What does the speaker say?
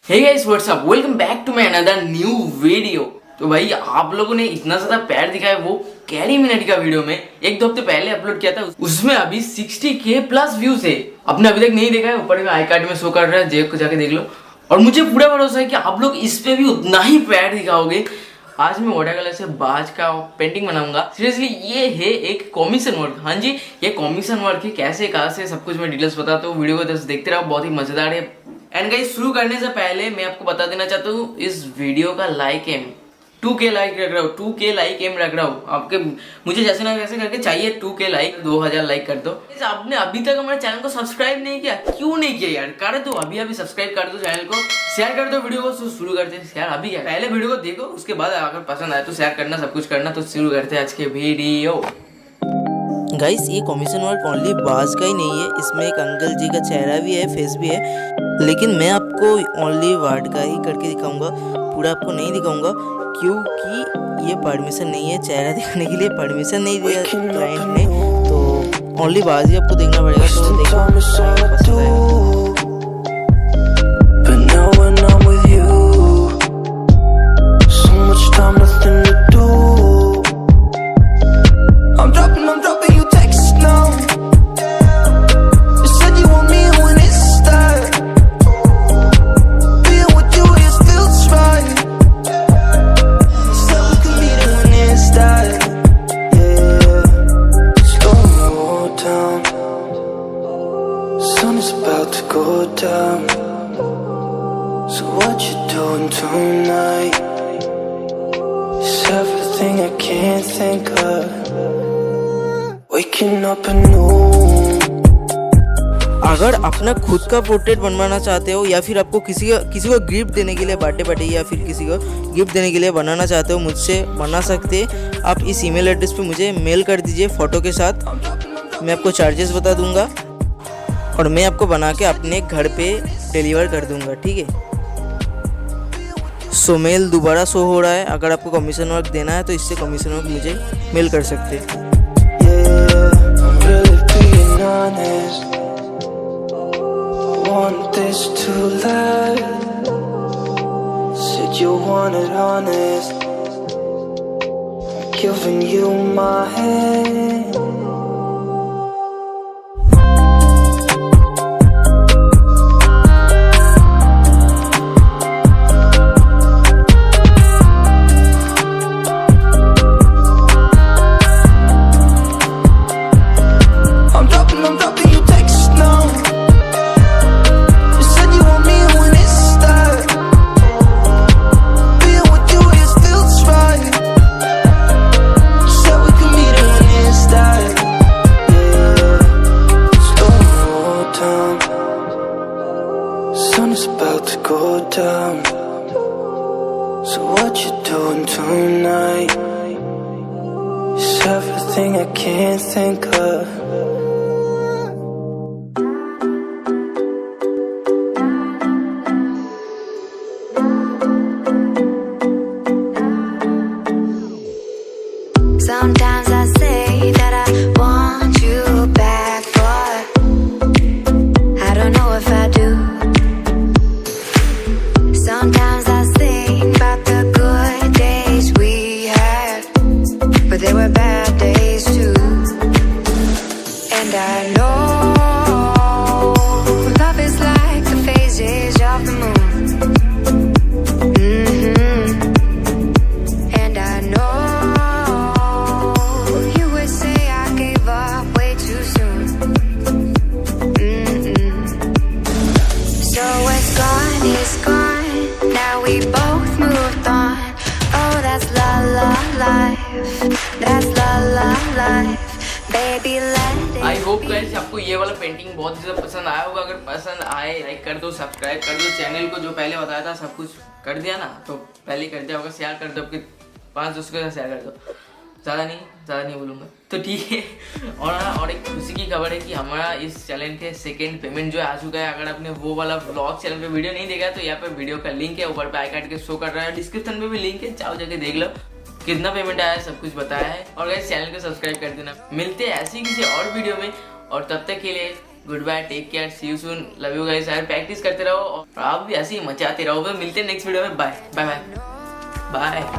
Hey guys what's up, welcome back to my another new video. तो भाई आप लोगों ने इतना ज्यादा प्यार दिखाया वो कैरी मिनट का वीडियो में 1-2 हफ्ते पहले अपलोड किया था, उसमें अभी 60K प्लस व्यूज है। आपने अभी तक नहीं देखा है, ऊपर में आई कार्ड में शो कर रहा है, जेब को जाके देख लो। और मुझे पूरा भरोसा है कि आप लोग इस पे भी उतना ही प्यार दिखाओगे। आज मैं वाटर कलर से बाज का पेंटिंग बनाऊंगा। सीरियसली ये है एक कॉमिशन वर्क। हाँ जी, ये कॉमिशन वर्क है। कैसे कहाँ से सब कुछ मैं डिटेल्स बताता हूँ, वीडियो को देखते रहो, बहुत ही मजेदार है। एंड गाइस शुरू करने से पहले मैं आपको बता देना चाहता हूँ, इस वीडियो का लाइक एम 2K लाइक रख रहा हूँ, 2K लाइक एम रख रहा हूँ। आपके मुझे जैसे ना वैसे करके चाहिए 2K लाइक, 2000 लाइक कर दो। आपने अभी तक हमारे चैनल को सब्सक्राइब नहीं किया, क्यों नहीं किया यार? कर दो, अभी सब्सक्राइब कर दो चैनल को, शेयर कर दो वीडियो को। शुरू करते हैं यार। अभी क्या, पहले वीडियो को देखो, उसके बाद अगर पसंद आए तो शेयर करना, सब कुछ करना। तो शुरू करते हैं आज के वीडियो। गाइस ये कॉमिशन वर्क ओनली बाज का ही नहीं है, इसमें एक अंकल जी का चेहरा भी है, फेस भी है, लेकिन मैं आपको ओनली वर्ड का ही करके दिखाऊंगा, पूरा आपको नहीं दिखाऊंगा क्योंकि ये परमिशन नहीं है। चेहरा दिखाने के लिए परमिशन नहीं दिया क्लाइंट ने, तो ओनली बाज ही आपको देखना पड़ेगा। तो देखो So what you doing tonight? It's everything I can't think of. Waking up anew. अगर अपना खुद का पोर्ट्रेट बनवाना चाहते हो या फिर आपको किसी को गिफ्ट देने के लिए बर्थडे या फिर किसी को गिफ्ट देने के लिए बनाना चाहते हो, मुझसे बना सकते। आप इस ईमेल एड्रेस पे मुझे मेल कर दीजिए फ़ोटो के साथ। मैं आपको चार्जेस बता दूंगा और मैं आपको बना के अपने घर पे डिलीवर कर दूंगा, ठीक है? सो मेल दोबारा शो हो रहा है। अगर आपको कमीशन वर्क देना है तो इससे कमीशन वर्क मुझे मेल कर सकते हैं। So what you doing tonight? It's everything I can't think of. Sometimes I say that I want you back, but I don't know if I do. Sometimes I think about the good days we had, but they were bad days too. And I know love is like the phases of the moon. And I know you would say I gave up way too soon. So it's gone, now we both moved on. Oh, that's la la life, that's la la life. Baby let it. I hope guys आपको ये वाला painting बहुत ज़्यादा पसंद आया होगा। अगर पसंद आए लाइक कर दो, सब्सक्राइब कर दो चैनल को। जो पहले बताया था सब कुछ कर दिया ना, तो पहले कर दिया होगा। शेयर कर दो, आपके 5 दोस्तों के साथ शेयर कर दो। ज़्यादा नहीं बोलूँगा, तो ठीक है। और एक खुशी की खबर है कि हमारा इस चैनल के सेकंड पेमेंट जो है आ चुका है। अगर आपने वो वाला व्लॉग चैनल पे वीडियो नहीं देखा है तो यहाँ पे वीडियो का लिंक है, ऊपर पे आई कार्ड के शो कर रहा है, डिस्क्रिप्शन में भी लिंक है, चाहो जाके देख लो। कितना पेमेंट आया है सब कुछ बताया है। और गाइस चैनल को सब्सक्राइब कर देना। मिलते हैं ऐसी किसी और वीडियो में, और तब तक के लिए goodbye, take care, see you soon, love you guys. यार प्रैक्टिस करते रहो और आप भी ऐसे ही मचाते रहो। मिलते हैं नेक्स्ट वीडियो में। Bye bye bye bye.